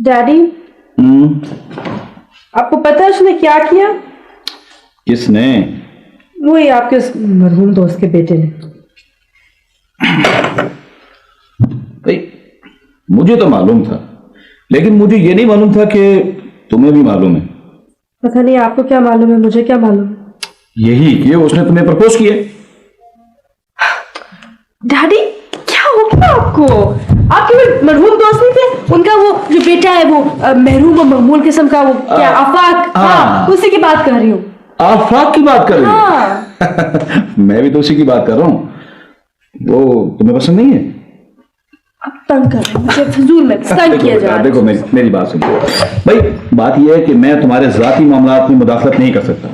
Daddy, आपको पता है उसने क्या किया? किसने? वही आपके उस मरहूम दोस्त के बेटे ने। भाई मुझे तो मालूम था, लेकिन मुझे ये नहीं मालूम था कि तुम्हें भी मालूम है। पता नहीं आपको क्या मालूम है, मुझे क्या मालूम है। यही कि उसने तुम्हें प्रपोज किया। डैडी क्या हो गया आपको? आपके वो मरहूम दोस्त नहीं थे, उनका वो जो बेटा है वो महरूम और मकबूल किस्म का, वो क्या आफाक? हाँ, उसी की बात कर रही हूँ। आफाक की बात कर रही हूँ? हाँ। मैं भी तो उसी की बात कर रहा हूँ। वो तुम्हें पसंद नहीं है? अब तंग कर रहे हैं मुझे, फिजूल में तंग किया जा रहा है। देखो मेरी बात सुनो भाई। बात यह है कि मैं तुम्हारे जाती मामलात में मुदाखलत नहीं कर सकता,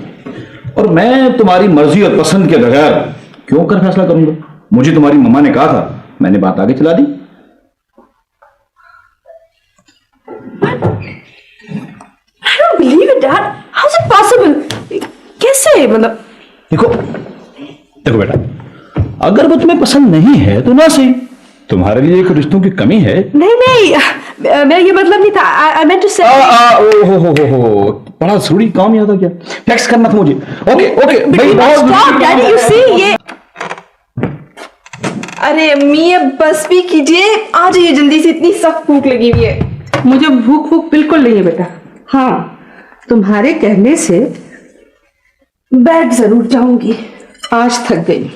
और मैं तुम्हारी मर्जी और पसंद के बगैर क्यों कर फैसला करूंगा। मुझे तुम्हारी मम्मा ने कहा था, मैंने बात आगे चला दी। I don't believe it, Dad. How's it possible? कैसे? मतलब देखो बेटा, अगर वो तुम्हें पसंद नहीं है तो ना सही, तुम्हारे लिए कोई रिश्तों की कमी है? नहीं, मेरा ये मतलब नहीं था। I meant to say हो बड़ा जरूरी काम याद आ गया। टेक्स्ट करना था मुझे। ओके भाई, stop, Daddy. You see ये। अरे अम्मी अब बस भी कीजिए, आ जाइए जल्दी से, इतनी सख्त भूख लगी हुई है। मुझे भूख बिल्कुल नहीं है बेटा। हाँ, तुम्हारे कहने से बैठ जरूर जाऊंगी, आज थक गई।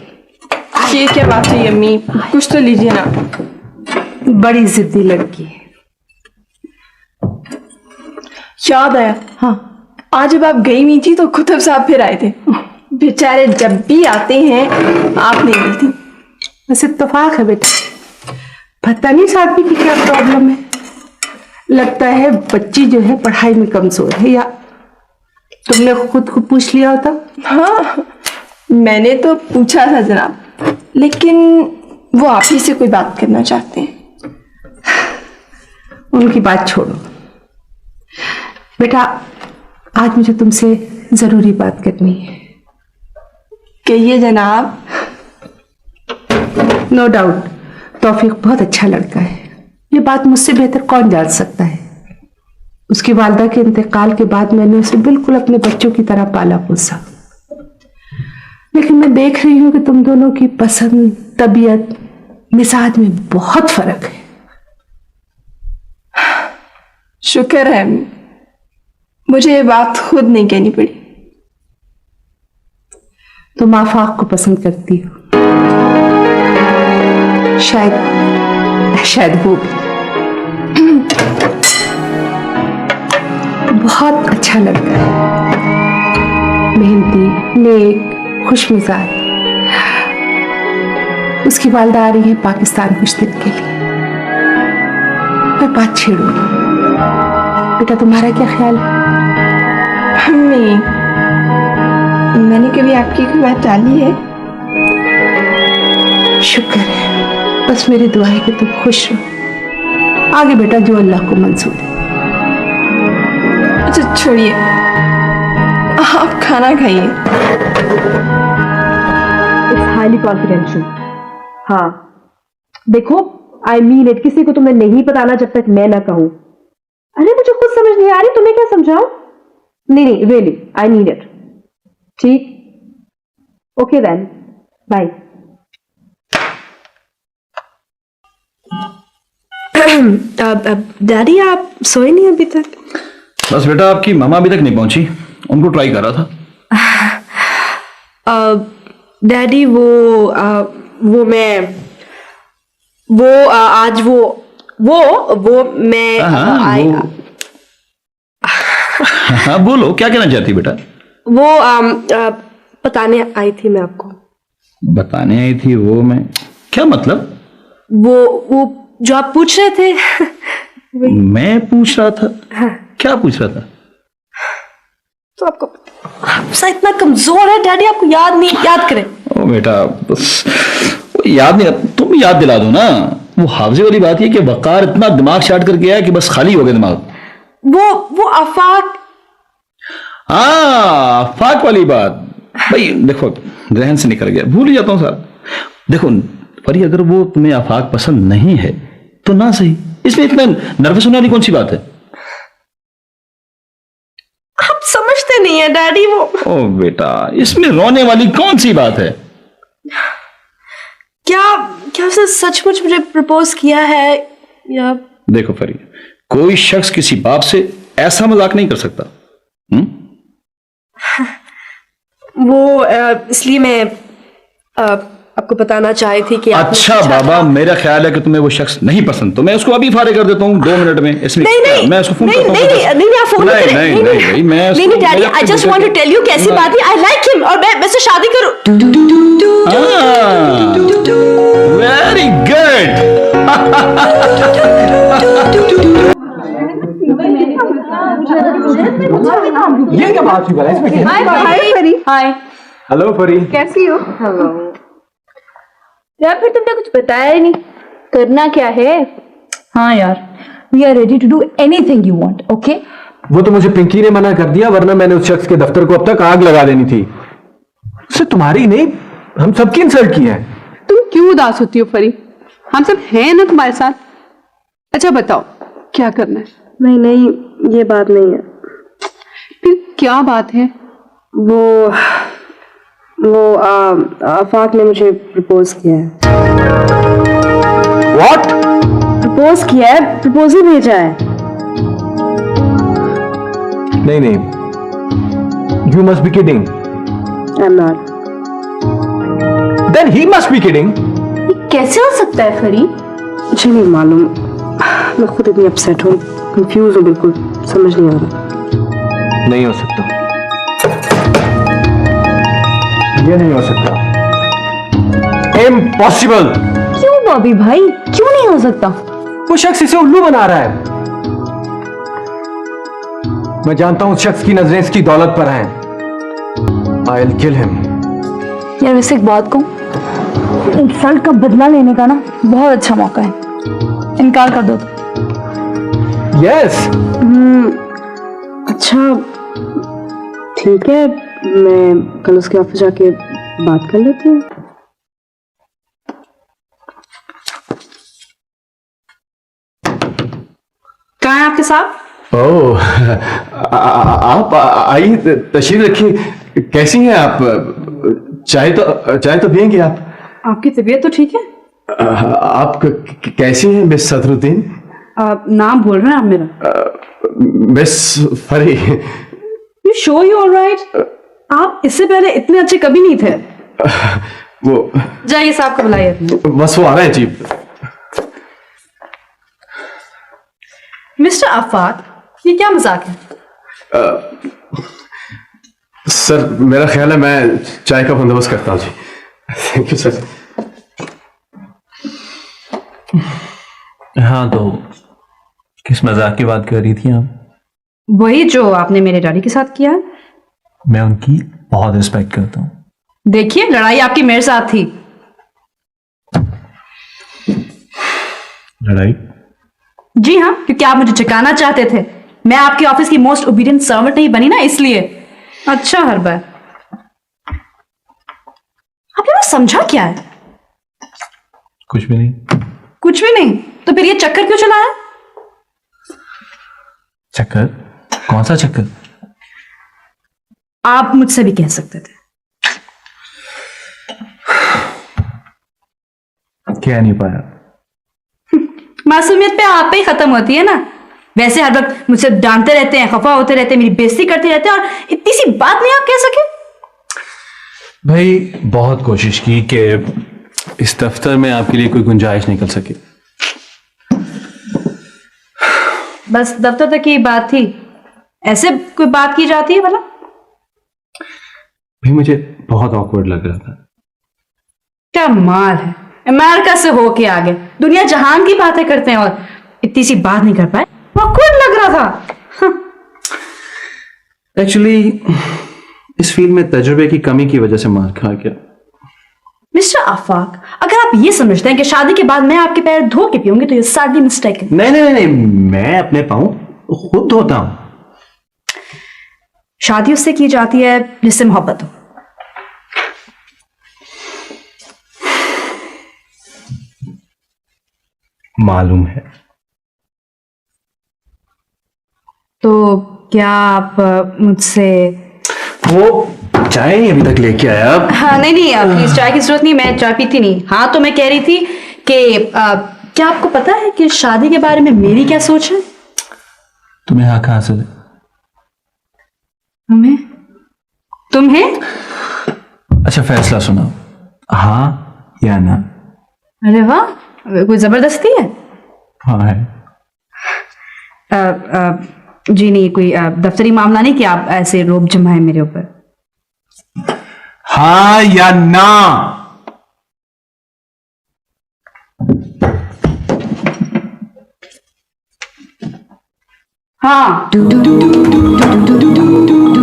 ये क्या बात है अम्मी, कुछ तो लीजिए ना। बड़ी जिद्दी लड़की है। याद आया, हाँ, आज जब आप गई हुई थी तो कुतुब साहब फिर आए थे। बेचारे जब भी आते हैं आप नहीं मिलती। बस इत्तेफाक है बेटा, पता नहीं इस आदमी की क्या प्रॉब्लम है। लगता है बच्ची जो है पढ़ाई में कमजोर है, या तुमने खुद को पूछ लिया होता? हाँ, मैंने तो पूछा था जनाब, लेकिन वो आप ही से कोई बात करना चाहते हैं। उनकी बात छोड़ो बेटा, आज मुझे तुमसे जरूरी बात करनी है। कहिए जनाब। नो डाउट तौफीक बहुत अच्छा लड़का है, ये बात मुझसे बेहतर कौन जान सकता है। उसकी वालिदा के इंतकाल के बाद मैंने उसे बिल्कुल अपने बच्चों की तरह पाला पोसा, लेकिन मैं देख रही हूं कि तुम दोनों की पसंद, तबीयत, मिजाज में बहुत फर्क है। शुक्र है मुझे ये बात खुद नहीं कहनी पड़ी। तुम आफाक को पसंद करती हो, शायद वो भी। बहुत अच्छा लड़का है, मेहनती, नेक, खुश मिजाज। उसकी वालिदा आ रही है पाकिस्तान कुछ दिन के लिए। मैं बात छेड़ू बेटा, तुम्हारा क्या ख्याल है? अम्मी, मैंने कभी आपकी कोई बात टाली है? शुक्र है, बस मेरी दुआ है कि तुम खुश रहो। आगे बेटा जो अल्लाह को मंजूर है। अच्छा छोड़िए, आप खाना खाइए। It's highly confidential. हाँ देखो, आई मीन इट, किसी को तुम्हें नहीं बताना जब तक मैं ना कहूं। अरे मुझे कुछ समझ नहीं आ रही, तुम्हें क्या समझाऊं? नहीं रियली आई नीड इट। ठीक, ओके देन, बाय। डैडी आप सोए नहीं अभी तक? बस बेटा, आपकी मामा अभी तक नहीं पहुंची, उनको ट्राई कर रहा था। डैडी वो मैं आज वो मैं हाँ बोलो, क्या कहना चाहती बेटा? वो बताने आई थी मैं आपको। बताने आई थी वो? मैं क्या मतलब? वो जो आप पूछ रहे थे। मैं पूछ रहा था? हाँ। क्या पूछ रहा था? तो आपका इतना कमजोर है डैडी, आपको याद करें। ओ बेटा, बस याद नहीं, तुम याद दिला दो ना। वो हाफजे वाली बात है कि वकार इतना दिमाग चाट कर गया कि बस खाली हो गया दिमाग। वो आफाक। हाँ, आफाक वाली बात। भाई देखो, जहन से निकल गया, भूल ही जाता हूँ सर। देखो परी, अगर वो तुम्हें आफाक पसंद नहीं है तो ना सही, इसमें इतना नर्वस होने वाली कौन सी बात है? हैं डैडी वो। ओ बेटा, इसमें रोने वाली कौन सी बात है? क्या क्या उसने सचमुच मुझे प्रपोज किया है या? देखो फरी, कोई शख्स किसी बाप से ऐसा मजाक नहीं कर सकता। वो इसलिए मैं आपको बताना चाही थी कि आपने अच्छा पूछा बाबा, था। मेरा ख्याल है कि तुम्हें वो शख्स नहीं पसंद, तो मैं उसको अभी फारिग कर देता हूँ 2 मिनट में। इसमें नहीं नहीं मैं उसको फोन नहीं करता हूँ। नहीं नहीं नहीं, आप फोन नहीं करें। नहीं नहीं भाई, मैं नहीं नहीं daddy, I just want to tell you कैसी बात है। आई लाइक हिम और मैं उससे शादी करूं। Very good. ये क्या बात हुई भला? इसमें क्या? हाय फरी। हाय, हेलो फरी। कैसी हो? हेलो यार, फिर तुमने कुछ बताया ही नहीं, करना क्या है? हाँ यार, we are ready to do anything you want, okay? वो तो मुझे पिंकी ने मना कर दिया, वरना मैंने उस शख्स के दफ्तर को अब तक आग लगा देनी थी। उससे तुम्हारी नहीं, हम सबकी इंसल्ट की है। तुम क्यों उदास होती हो फरी? हम सब हैं ना तुम्हारे साथ। अच्छा बताओ, क्या करना है? नहीं नहीं, ये बात नहीं है। फिर क्या बात है? वो आफाक ने मुझे प्रपोज किया है। व्हाट? प्रपोज किया है, प्रपोजल भेजा है। नहीं नहीं, you must be kidding. I am not. Then he must be kidding. ये कैसे हो सकता है फरी? मुझे नहीं मालूम, मैं खुद इतनी अपसेट हूँ, कंफ्यूज हूँ, बिल्कुल समझ नहीं आ रहा। नहीं हो सकता, ये नहीं हो सकता। इम्पॉसिबल। क्यों बॉबी भाई, क्यों नहीं हो सकता? वो शख्स इसे उल्लू बना रहा है। मैं जानता हूं उस शख्स की नजरें इसकी दौलत पर हैं। I will kill him. यार वैसे एक बात कहूं, इंसल्ट का बदला लेने का ना बहुत अच्छा मौका है, इनकार कर दो तो। यस। अच्छा ठीक है, मैं कल उसके ऑफिस जाके बात कर लेती हूँ। कहाँ है आपके साथ? ओह, आप आइए, तशरीफ रखिए। कैसी हैं आप? चाय तो पियेंगे आप? आपकी तबीयत तो ठीक है? आप कैसी हैं मिस सदरुद्दीन? आप नाम बोल रहे हैं आप मेरा? मिस फरी। You show you alright? आप इससे पहले इतने अच्छे कभी नहीं थे। वो जाइए साहब को बुलाइए। बस वो आ रहे हैं जी। मिस्टर आफाक, ये क्या मजाक है? सर मेरा ख्याल है मैं चाय का बंदोबस्त करता हूँ जी। Thank you sir. हाँ, तो किस मजाक की बात कर रही थी आप? वही जो आपने मेरे डैडी के साथ किया। मैं उनकी बहुत रिस्पेक्ट करता हूँ। देखिए, लड़ाई आपकी मेरे साथ थी। लड़ाई? जी हाँ, क्योंकि आप मुझे चकाना चाहते थे। मैं आपके ऑफिस की मोस्ट ओबीडियंट सर्वेंट नहीं बनी ना, इसलिए। अच्छा हर बार आपने वो समझा क्या है? कुछ भी नहीं। कुछ भी नहीं? तो फिर ये चक्कर क्यों चला है? चक्कर? कौन सा चक्कर? आप मुझसे भी कह सकते थे। कह नहीं पाया। मासूमियत पे आप पे ही खत्म होती है ना। वैसे हर वक्त मुझसे डांटते रहते हैं, खफा होते रहते हैं, मेरी बेइज्जती करते रहते हैं, और इतनी सी बात नहीं आप कह सके? भाई बहुत कोशिश की कि इस दफ्तर में आपके लिए कोई गुंजाइश निकल सके। बस दफ्तर तक की बात थी, ऐसे कोई बात की जाती है भला? भाई मुझे बहुत ऑकवर्ड लग रहा था। क्या माल है, अमेरिका से होके आ गए, दुनिया जहान की बातें करते हैं और इतनी सी बात नहीं कर पाए। ऑकवर्ड लग रहा था। एक्चुअली इस फील्ड में तजुर्बे की कमी की वजह से मार खा गया। मिस्टर आफाक, अगर आप ये समझते हैं कि शादी के बाद मैं आपके पैर धो के पीऊंगी तो ये सारी मिस्टेक है। नहीं नहीं नहीं, मैं अपने पाँव खुद धोता हूं। शादी उससे की जाती है जिससे मोहब्बत हो। मालूम है। तो क्या आप मुझसे? वो चाय नहीं अभी तक लेके आया आप? हाँ नहीं नहीं प्लीज, चाय की जरूरत नहीं, मैं चाय पीती नहीं। हाँ तो मैं कह रही थी कि क्या आपको पता है कि शादी के बारे में मेरी क्या सोच है? तुम्हें हाँ कहाँ से? तुम्हें? तुम्हें? अच्छा फैसला सुनाओ, हाँ या ना? अरे वाह, कोई जबरदस्ती है? हाँ है। जी नहीं, कोई दफ्तरी मामला नहीं कि आप ऐसे रोब जमाए मेरे ऊपर। हाँ या ना? हाँ।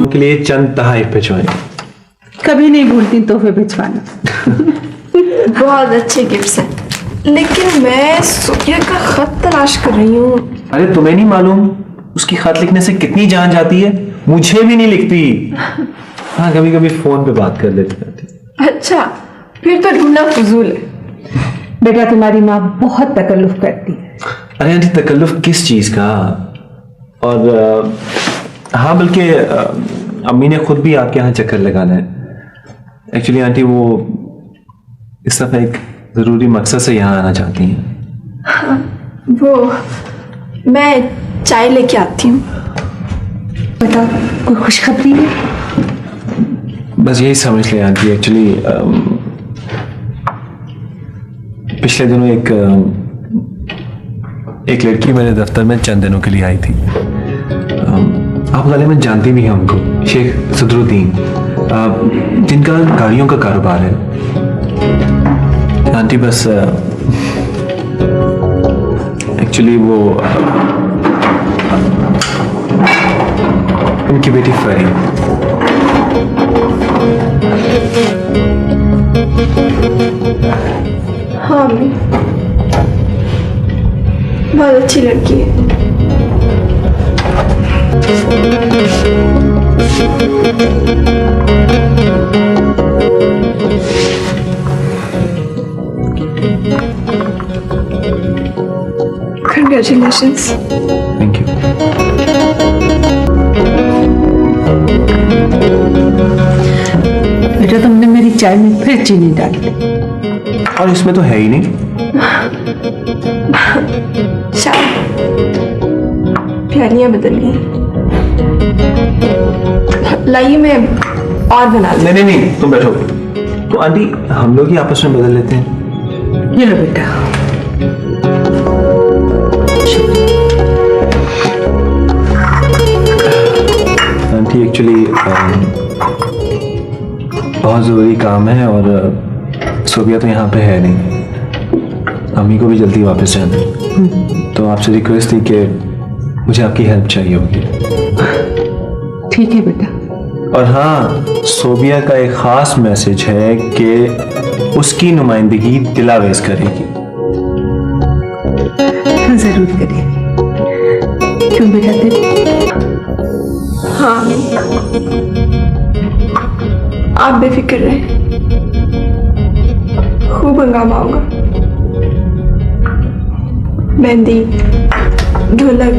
के लिए चंद तहाइफ भिजवाएं। कभी नहीं भूलती तोहफे भिजवाना। बहुत अच्छे गिफ्ट्स हैं, लेकिन मैं सोफिया का खत तलाश कर रही हूँ। अरे तुम्हें नहीं मालूम उसकी खत लिखने से कितनी जान जाती है? मुझे भी नहीं लिखती। हाँ कभी कभी फोन पे बात कर लेती रहती। अच्छा, फिर तो ढूंढना फजूल है। बेटा तुम्हारी माँ बहुत तकल्लुफ करती है। अरे आंटी तकल्लुफ किस चीज का? और हाँ बल्कि अम्मी ने खुद भी आपके यहाँ चक्कर लगाना है। एक्चुअली आंटी वो इस दफा एक जरूरी मकसद से यहाँ आना चाहती हैं। वो मैं चाय लेके आती हूँ। बताओ कोई खुशखबरी है? बस यही समझ ले आंटी, एक्चुअली पिछले दिनों एक लड़की मेरे दफ्तर में चंद दिनों के लिए आई थी। आप गालिबन जानती भी हैं उनको, शेख सदरुद्दीन, जिनका गाड़ियों का कारोबार है। आंटी बस एक्चुअली वो उनकी बेटी फरी। हाँ अम्मी, बहुत अच्छी लड़की है। Congratulations. Thank you. बेटा तुमने मेरी चाय में फिर चीनी डाल दी। और इसमें तो है ही नहीं। चाय प्यालियां बदल गई। लाइए मैं और बना लूं। नहीं नहीं नहीं, तुम बैठो। तो आंटी हम लोग ही आपस में बदल लेते हैं। ये लो बेटा। आंटी एक्चुअली बहुत ज़रूरी काम है और सोबिया तो यहाँ पे है नहीं। अम्मी को भी जल्दी वापस जाना है, तो आपसे रिक्वेस्ट थी कि मुझे आपकी हेल्प चाहिए होगी। ठीक है बेटा। और हाँ, सोबिया का एक ख़ास मैसेज है कि उसकी नुमाइंदगी दिलावेज करेगी। जरूर करिए। क्यों बेटा तेरे? हाँ आप बेफिक्र रहे, खूब हंगामा होगा। मेहंदी, ढोलक,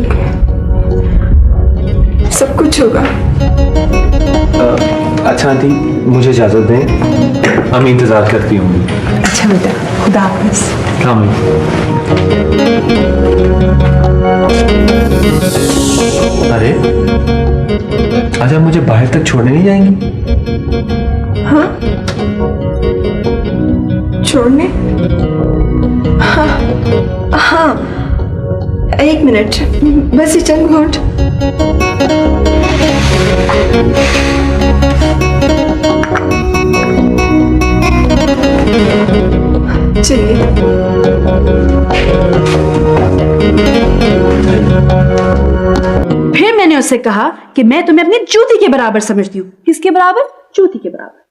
सब कुछ होगा। अच्छा आंटी मुझे इजाज़त दें, हम इंतज़ार करती होंगी। अच्छा बेटा, खुदा हाफिज। अस्सलाम वालेकुम। अरे आज आप मुझे बाहर तक छोड़ने नहीं जाएंगी? हाँ छोड़ने? हाँ हाँ, एक मिनट, बस ये चंद घंट। चलिए। फिर मैंने उससे कहा कि मैं तुम्हें अपनी जूती के बराबर समझती हूँ। किसके बराबर? जूती के बराबर।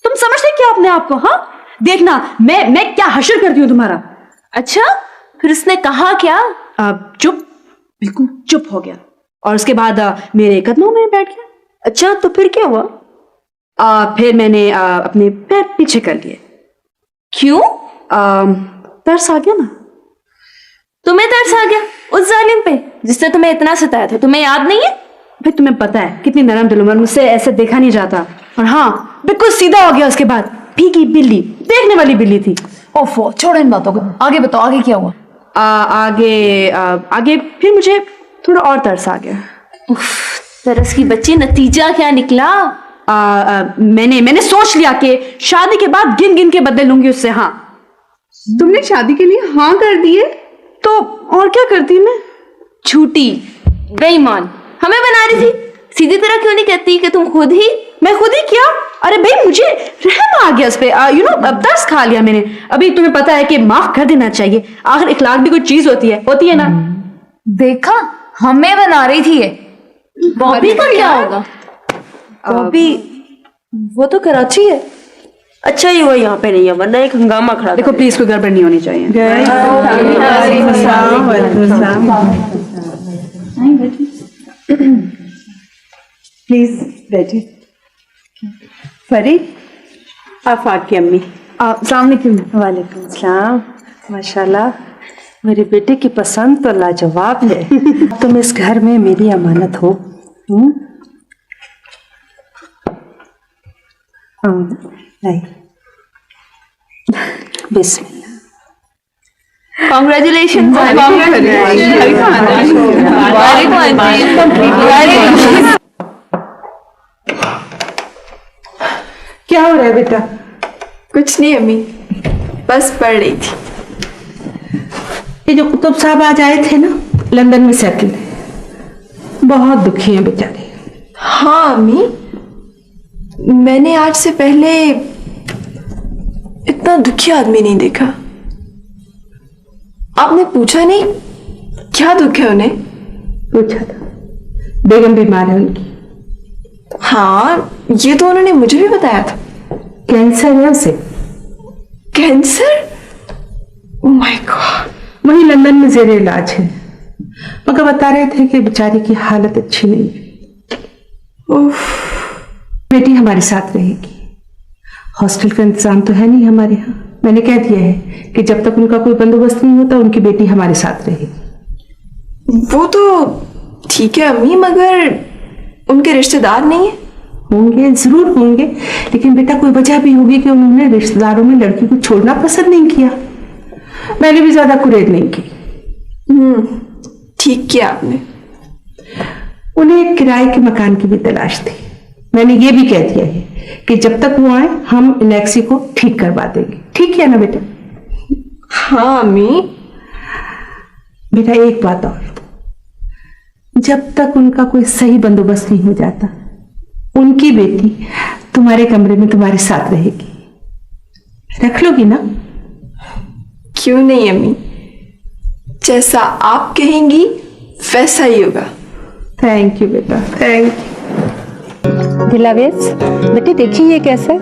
तुम समझते क्या अपने आप को? हाँ देखना मैं क्या हशर करती हूँ तुम्हारा। अच्छा फिर उसने कहा क्या? चुप, बिल्कुल चुप हो गया और उसके बाद मेरे कदमों में बैठ गया। अच्छा तो फिर क्या हुआ? फिर मैंने अपने पैर पीछे कर लिए। क्यों? तरस आ गया ना। तुम्हें तरस आ गया उस जालिम पे जिसने तुम्हें इतना सताया था? तुम्हें याद नहीं है? भाई तुम्हें पता है कितनी नरम दिल उमर, मुझसे ऐसे देखा नहीं जाता। और हाँ बिल्कुल सीधा हो गया उसके बाद। भीगी बिल्ली, देखने वाली बिल्ली थी। ओफो, छोड़ो इन बातों को, आगे बताओ आगे क्या हुआ। आगे फिर मुझे थोड़ा और तरस आ गया। तरस की बच्ची, नतीजा क्या निकला? मैंने सोच लिया कि शादी के बाद गिन गिन के बदले लूंगी उससे। हाँ तुमने शादी के लिए हाँ कर दी है? तो और क्या करती मैं? झूठी बेईमान, हमें बना रही थी। सीधी तरह क्यों नहीं कहती कि तुम खुद ही? मैं खुद ही किया। अरे भाई मुझे रहम आ गया उस पे, अब तरस खा लिया मैंने। अभी तुम्हें पता है कि माफ कर देना चाहिए, आखिर इखलाक भी कोई चीज होती है ना। देखा, हमें बना रही थी ये। बॉबी का क्या होगा? बॉबी वो तो कराची है। अच्छा ही हुआ यहाँ पे नहीं है, वरना एक हंगामा खड़ा देखो प्लीज कोई गड़बड़ नहीं होनी चाहिए। प्लीज बैठिए। फरी, आफाक की अम्मी। वालेकुम सलाम। माशाल्लाह, मेरे बेटे की पसंद तो लाजवाब है। तुम इस घर में मेरी अमानत हो। बिस्मिल्लाह। कॉन्ग्रेचुलेशन। क्या हो रहा है बेटा? कुछ नहीं अम्मी, बस पढ़ रही थी। ये जो कुतुब साहब आज आए थे ना, लंदन में सेटल, बहुत दुखी हैं बेचारे। हाँ अम्मी, मैंने आज से पहले इतना दुखी आदमी नहीं देखा। आपने पूछा नहीं क्या दुख है उन्हें? पूछा था, बेगम बीमार है उनकी। हाँ ये तो उन्होंने मुझे भी बताया था। कैंसर है उसे। कैंसर? Oh my God. वही लंदन में जेर इलाज है, मगर बता रहे थे कि बेचारी की हालत अच्छी नहीं है। उफ। बेटी हमारे साथ रहेगी। हॉस्टल का इंतजाम तो है नहीं हमारे यहाँ। मैंने कह दिया है कि जब तक उनका कोई बंदोबस्त नहीं होता उनकी बेटी हमारे साथ रहेगी। वो तो ठीक है अम्मी, मगर उनके रिश्तेदार नहीं है? होंगे, जरूर होंगे, लेकिन बेटा कोई वजह भी होगी कि उन्होंने रिश्तेदारों में लड़की को छोड़ना पसंद नहीं किया। मैंने भी ज्यादा कुरेद नहीं की। ठीक किया आपने। उन्हें एक किराए के मकान की भी तलाश थी। मैंने ये भी कह दिया है कि जब तक वो आए हम इनेक्सी को ठीक करवा देंगे। ठीक किया ना बेटा? हाँ अम्मी। बेटा एक बात और, जब तक उनका कोई सही बंदोबस्त नहीं हो जाता, उनकी बेटी तुम्हारे कमरे में तुम्हारे साथ रहेगी। रख लोगी ना? क्यों नहीं अम्मी, जैसा आप कहेंगी वैसा ही होगा। थैंक यू बेटा, थैंक यू। दिलावेज, बेटे देखिए ये कैसा है,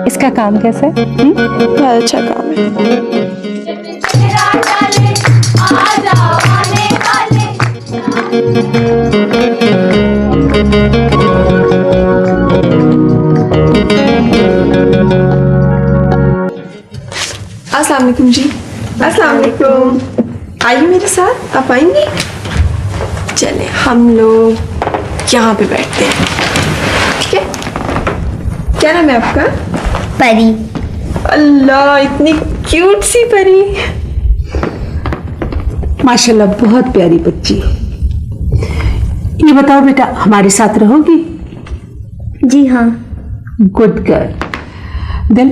इसका काम कैसा है? बहुत अच्छा काम है। अस्सलाम वालेकुम जी। अस्सलाम वालेकुम। आइए मेरे साथ, आप आएंगे? चले हम लोग यहाँ पे बैठते हैं, ठीक है? क्या नाम है आपका? परी। अल्लाह इतनी क्यूट सी परी। माशाल्लाह बहुत प्यारी बच्ची। ये बताओ बेटा, हमारे साथ रहोगी? जी हाँ। Good girl. दिल,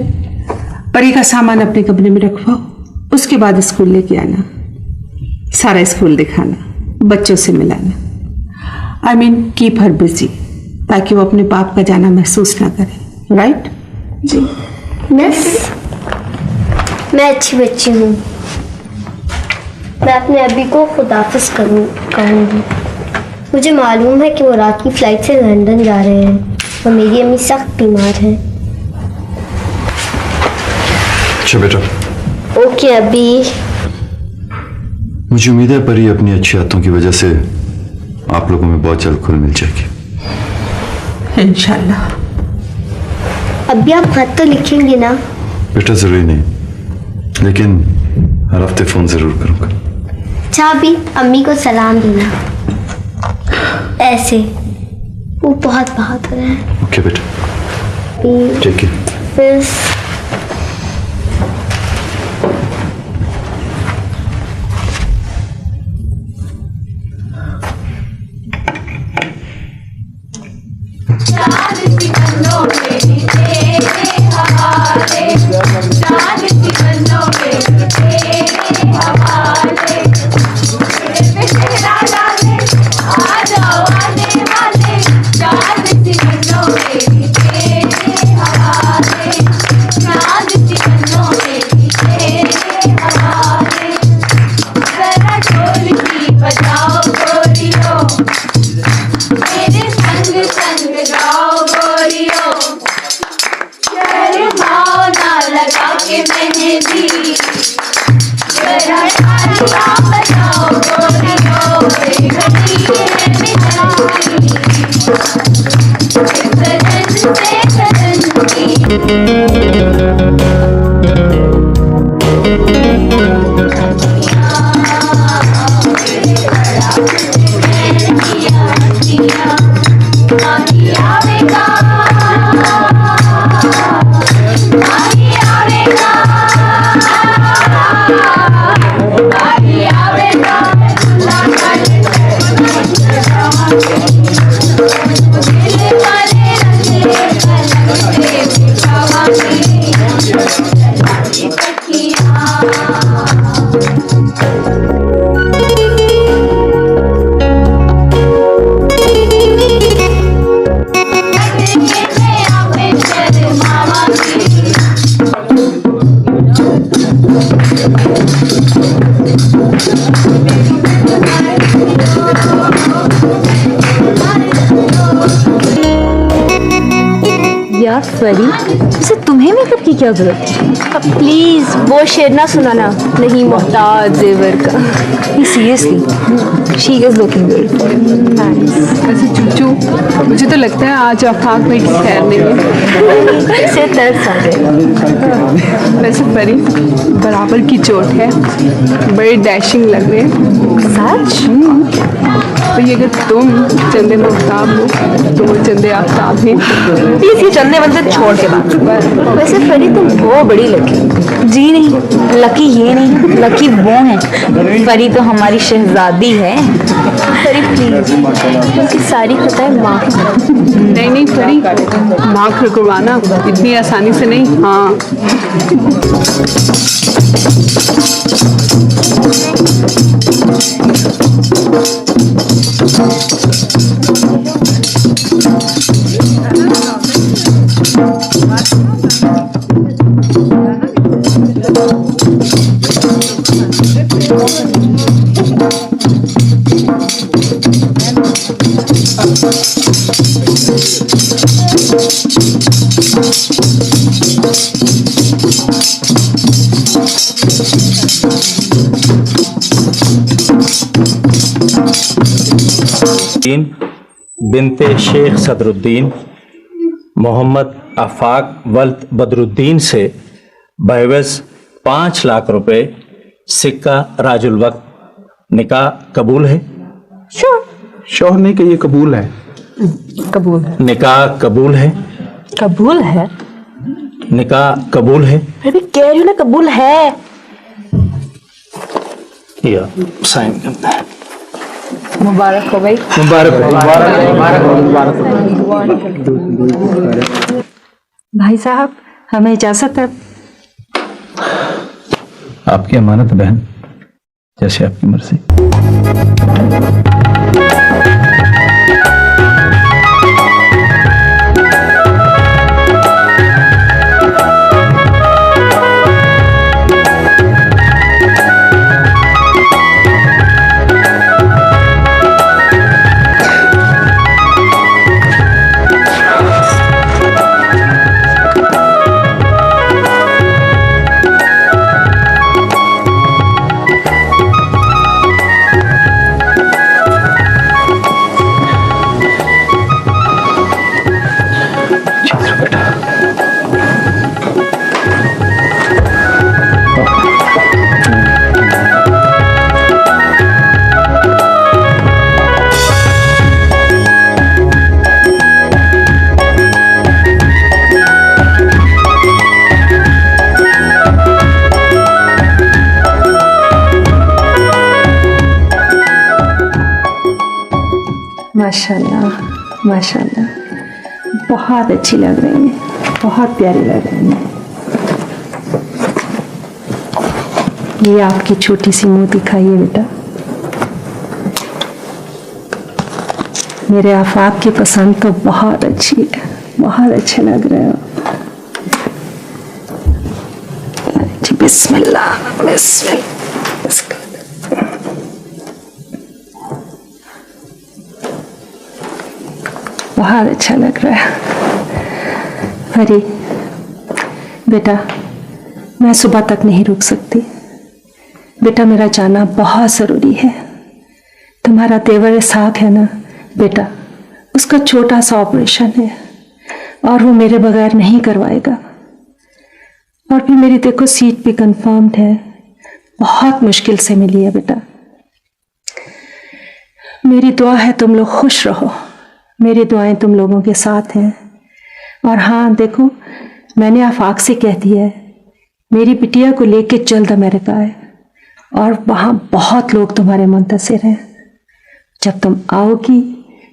परी का सामान अपने कमरे में रखवाओ, उसके बाद स्कूल लेके आना, सारा स्कूल दिखाना, बच्चों से मिलाना। I mean keep her busy, ताकि वो अपने बाप का जाना महसूस ना करे। राइट? जी। मैं अच्छी बच्ची हूँ। मैं अपने अभी को खुदाफिज कहूँगी। मुझे मालूम है कि वो रात की फ्लाइट से लंदन जा रहे हैं और मेरी अम्मी सख्त बीमार है। अच्छा बेटा। ओके अभी। मुझे उम्मीद है परी अपनी अच्छी आदतों की वजह से आप लोगों में बहुत जल्द खुल मिल जाएगी। इंशाल्लाह। अभी आप खत तो लिखेंगे ना? बेटा जरूरी नहीं, लेकिन हर हफ्ते फोन जरूर करूंगा। अच्छा अभी अम्मी को सलाम देना। ऐसे वो बहुत बहादुर है। ओके बेटा, टेक केयर। फिर यार फरी, उसे तुम्हें मेकअप की क्या जरूरत है? प्लीज वो शेर ना सुनाना, नहीं मोहताज जेवर का। Seriously, she is looking beautiful. वैसे चूचू, मुझे तो लगता है आज आफाक में ठहरने में इसे तरस आ गए। वैसे परी बराबर की चोट है, बड़े डैशिंग लग रहे हैं। सच? तो ये अगर तुम चंदे आफ्ताब हो तो वो चंदे आफ्ताब हैं। प्लीज ये चंदे वंदे छोड़ के बात। वैसे फरी तुम हो बड़ी लकी। जी नहीं, लकी ये नहीं, लकी वो है। फरी तो हमारी शहजादी है। फरी प्लीज, उनकी सारी खताएं माफ कर। नहीं नहीं फरी, माफ करवाना इतनी आसानी से नहीं। हाँ बिनते शेख सदरुद्दीन मोहम्मद आफाक वल्द बदरुद्दीन से बहवज़ 5 लाख रुपए सिक्का राजुल वक्त। निकाह कबूल है? शौहर ने कि ये कबूल है। कबूल है। निकाह कबूल है? कबूल है? निकाह कबूल है? मैं भी कह रही हूँ ना कबूल है। या साइन करना है। मुबारक हो भाई। मुबारक हो। भाई साहब हमें इजाजत है। आपकी अमानत बहन, जैसे आपकी मर्जी। माशाल्लाह माशाल्लाह, बहुत अच्छी लग रही है, बहुत प्यारी लग रही है। ये आपकी छोटी सी मुंह दिखाइए बेटा। मेरे आफाक की पसंद तो बहुत अच्छी है, बहुत अच्छे लग रहे हो। जी बिस्मिल्लाह बिस्मिल्लाह। बहुत अच्छा लग रहा है। हरी बेटा, मैं सुबह तक नहीं रुक सकती बेटा, मेरा जाना बहुत जरूरी है। तुम्हारा तेवर साहब है ना बेटा, उसका छोटा सा ऑपरेशन है और वो मेरे बगैर नहीं करवाएगा। और फिर मेरी देखो सीट भी कंफर्म्ड है, बहुत मुश्किल से मिली है बेटा। मेरी दुआ है तुम लोग खुश रहो, मेरी दुआएं तुम लोगों के साथ हैं। और हाँ देखो, मैंने आफाक से कह दिया है मेरी बिटिया को लेके जल्द अमेरिका आए, और वहां बहुत लोग तुम्हारे मुंतज़िर हैं। जब तुम आओगी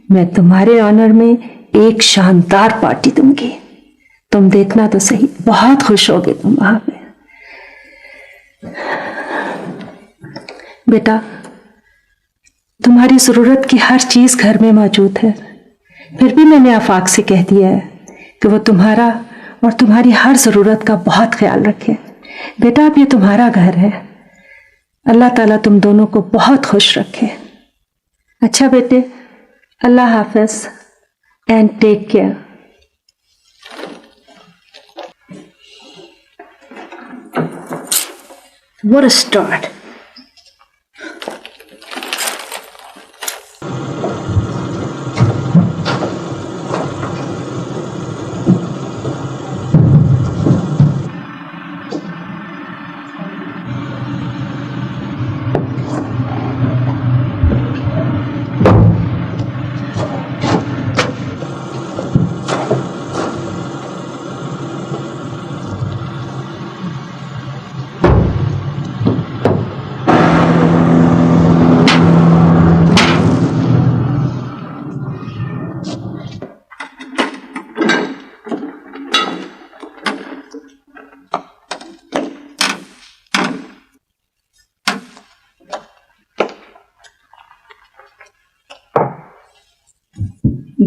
मैं तुम्हारे ऑनर में एक शानदार पार्टी दूंगी, तुम देखना तो सही, बहुत खुश होगे तुम वहां पे। बेटा, तुम्हारी जरूरत की हर चीज घर में मौजूद है, फिर भी मैंने आफाक से कह दिया है कि वो तुम्हारा और तुम्हारी हर जरूरत का बहुत ख्याल रखे। बेटा, अब ये तुम्हारा घर है, अल्लाह ताला तुम दोनों को बहुत खुश रखे। अच्छा बेटे, अल्लाह हाफिज and take care. What a start.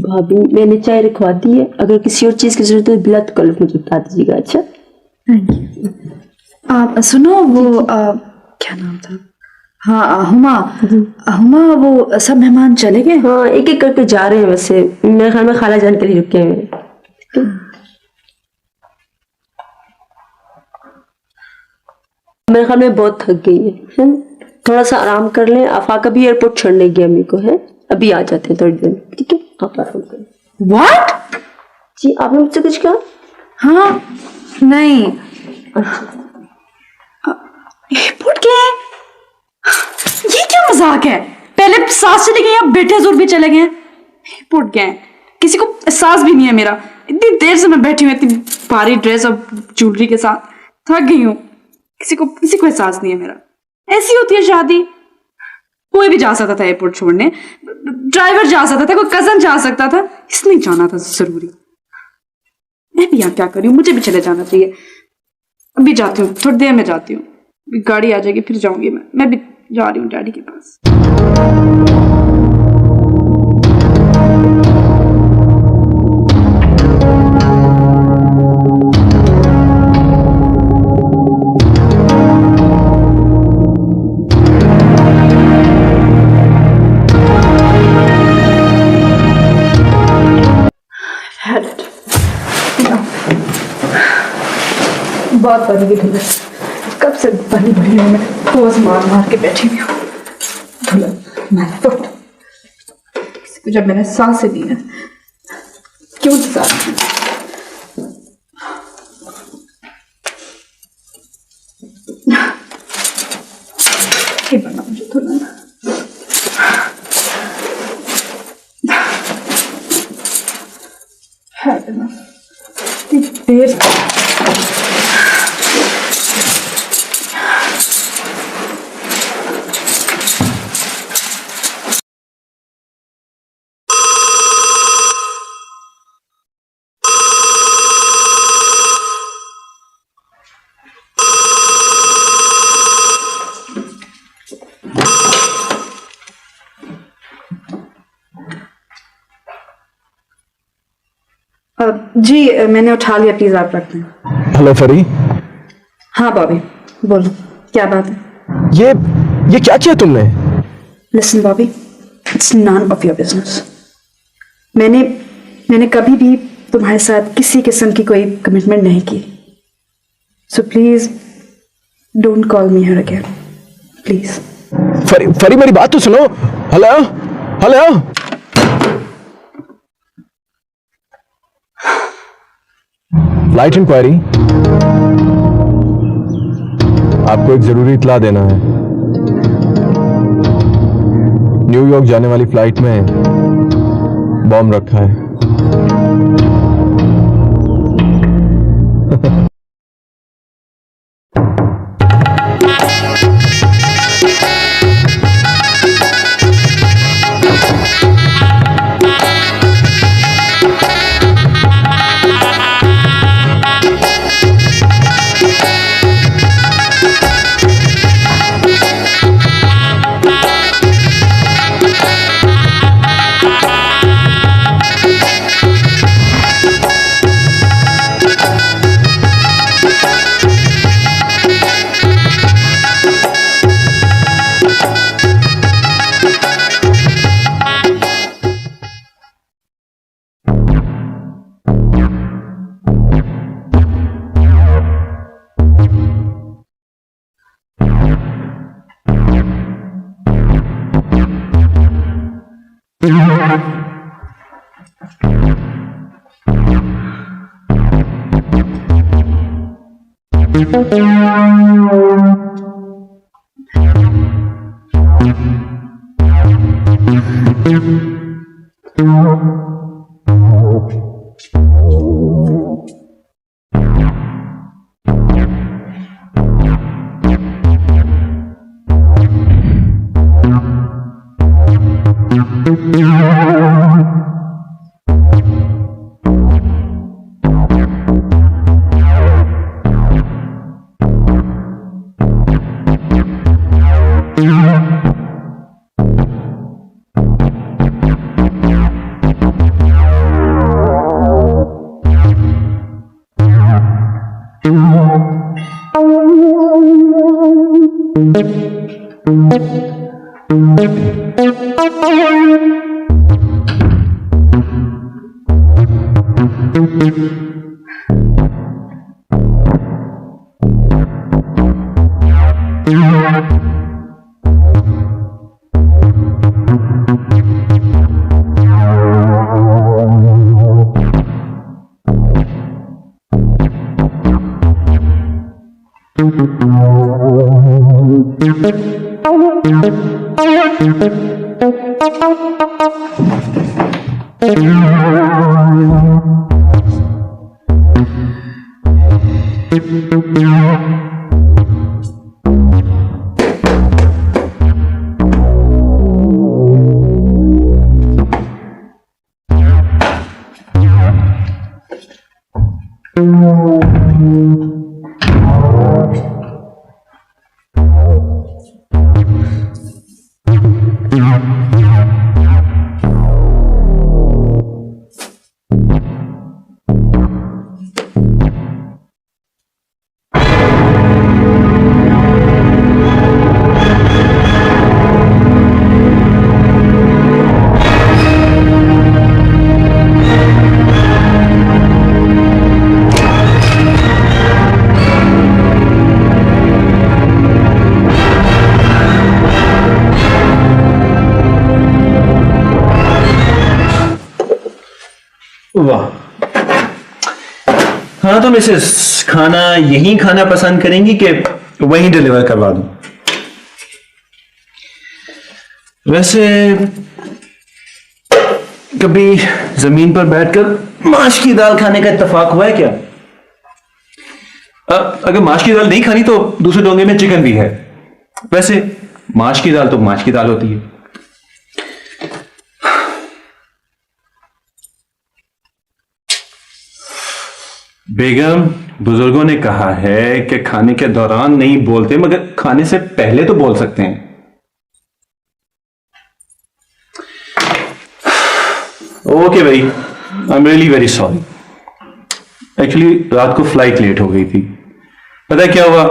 भाभी, मैंने चाय रखवा दी है, अगर किसी और चीज की जरूरत हो बिला तकल्लुफ मुझे बता दीजिएगा। अच्छा आप सुनो, वो क्या नाम था? हाँ हुमा, हुमा वो सब मेहमान चले गए? हाँ, एक एक करके जा रहे हैं। वैसे मेरे ख्याल में खाला जान के लिए रुके हैं। मेरे ख्याल में बहुत थक गई है ना? थोड़ा सा आराम कर लें। आफाक अभी एयरपोर्ट छोड़ने गया अम्मी को, है अभी आ जाते हैं थोड़ी देर में, ठीक है? आप आराम करें। What? जी, आपने मुझसे कुछ कहा? हाँ नहीं, एयरपोर्ट गए? ये क्या मजाक है? पहले सास चले गए, अब बेटे जोर भी चले गए। एयरपोर्ट गए, किसी को एहसास भी नहीं है मेरा। इतनी देर से मैं बैठी हूँ इतनी भारी ड्रेस और ज्वेलरी के साथ, थक गई हूँ। किसी को एहसास नहीं है मेरा। ऐसी होती है शादी। कोई भी जा सकता था एयरपोर्ट छोड़ने, ड्राइवर जा सकता था, कोई कजन जा सकता था, इसने जाना था जरूरी। मैं भी यहाँ क्या करी हूँ, मुझे भी चले जाना चाहिए। अभी जाती हूँ, थोड़ी देर में जाती हूँ, गाड़ी आ जाएगी फिर जाऊंगी। मैं भी जा रही हूँ डैडी के पास। बहुत बड़ी भी धुलन, कब से बनी बड़ी है, मैं पोज मार मार के बैठी हुई हूँ। धुलन मैं फुट, किसी को जब मैंने सांसें दी है क्यों सांस दी? बना मुझे धुलन। है ना देर जी मैंने उठा लिया, प्लीज आप रख दें। हेलो फरी, हाँ बॉबी बोलो, क्या बात है? ये क्या किया तुमने? Listen Bobby, it's none of your business. मैंने कभी भी तुम्हारे साथ किसी किस्म की कोई कमिटमेंट नहीं की, so please don't call me here again, please. फरी मेरी बात तो सुनो। हेलो हेलो, फ्लाइट इंक्वायरी, आपको एक जरूरी इत्तला देना है। न्यूयॉर्क जाने वाली फ्लाइट में बॉम्ब रखा है। वाह, हाँ तो मिसेस, खाना यहीं खाना पसंद करेंगी कि वहीं डिलीवर करवा दूं? वैसे कभी जमीन पर बैठकर माश की दाल खाने का इत्तेफाक हुआ है क्या? अगर माश की दाल नहीं खानी तो दूसरे डोंगे में चिकन भी है। वैसे माश की दाल तो माश की दाल होती है। बेगम, बुजुर्गों ने कहा है कि खाने के दौरान नहीं बोलते, मगर खाने से पहले तो बोल सकते हैं। ओके भाई, I am really very sorry. Actually रात को फ्लाइट लेट हो गई थी। पता है क्या हुआ,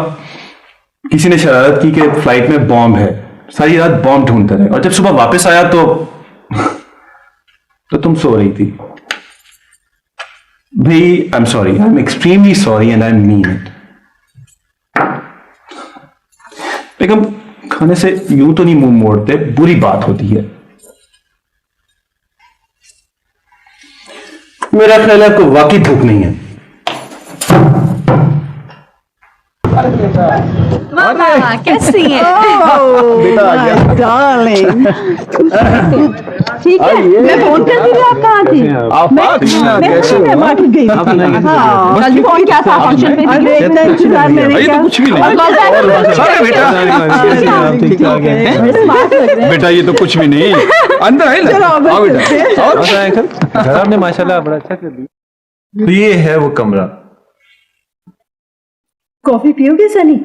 किसी ने शरारत की कि फ्लाइट में बॉम्ब है। सारी रात बॉम्ब ढूंढते रहे और जब सुबह वापस आया तो तुम सो रही थी। भाई I am sorry, I am extremely sorry and I mean it. बेगम, खाने से यूं तो नहीं मुंह मोड़ते, बुरी बात होती है। मेरा ख्याल है आपको वाकई भूख नहीं है। मामा कैसी हैं? ठीक है, मैं फोन कर दी आप कहाँ थी? मैं मार्केट गई थी। हाँ, कल फोन क्या था फंक्शन पे? कुछ भी नहीं बेटा, ये तो कुछ भी नहीं। अंदर आई आओ बेटा। घर आपने माशाल्लाह बड़ा अच्छा कर दिया। तो ये है वो कमरा। कॉफी पियोगे सनी?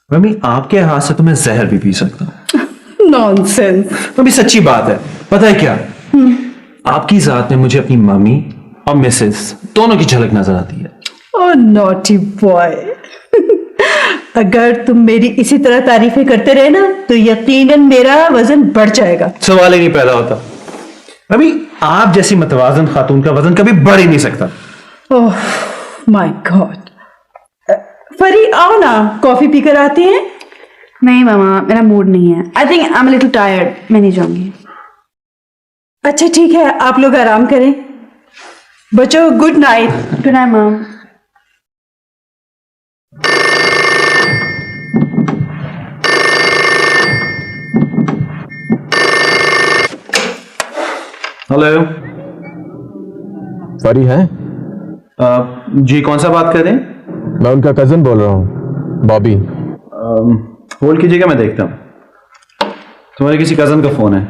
मम्मी, आपके हाथ से तो मैं जहर भी पी सकता हूँ। नॉनसेंस। मम्मी सच्ची बात है। पता है क्या, आपकी जात में मुझे अपनी मम्मी और मिसेस दोनों की झलक नजर आती है। ओह नॉटी बॉय। अगर तुम मेरी इसी तरह तारीफें करते रहे ना तो यकीनन मेरा वजन बढ़ जाएगा। सवाल ही नहीं पैदा होता। मम्मी, आप जैसी मतवाजन खातून का वजन कभी बढ़ ही नहीं सकता। Oh my God. फरी आओ ना, कॉफी पीकर आती हैं? नहीं मामा, मेरा मूड नहीं है। I think I am little tired, मैं नहीं जाऊंगी। अच्छा ठीक है, आप लोग आराम करें। बच्चों good night. Good night ma'am. Hello. फरी है? जी, कौन सा बात कर रहे हैं? मैं उनका कजन बोल रहा हूँ, बॉबी। होल्ड कीजिएगा, मैं देखता हूँ। तुम्हारे किसी कजन का फोन है?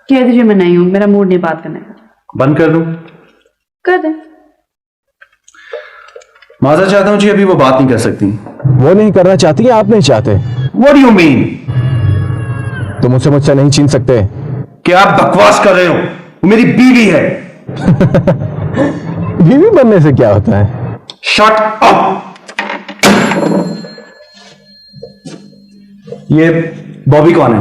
कह दीजिए मैं नहीं हूँ, मेरा मूड नहीं बात करने का। बंद कर दूं? कर दे। माजर चाहता हूँ जी, अभी वो बात नहीं कर सकती। वो नहीं करना चाहती है, आप नहीं चाहते? What do you mean? तुम मुझसे नहीं छीन सकते। क्या आप बकवास कर रहे हो? वो मेरी बीवी है। बीवी बनने से क्या होता है? Shut up. ये बॉबी कौन है?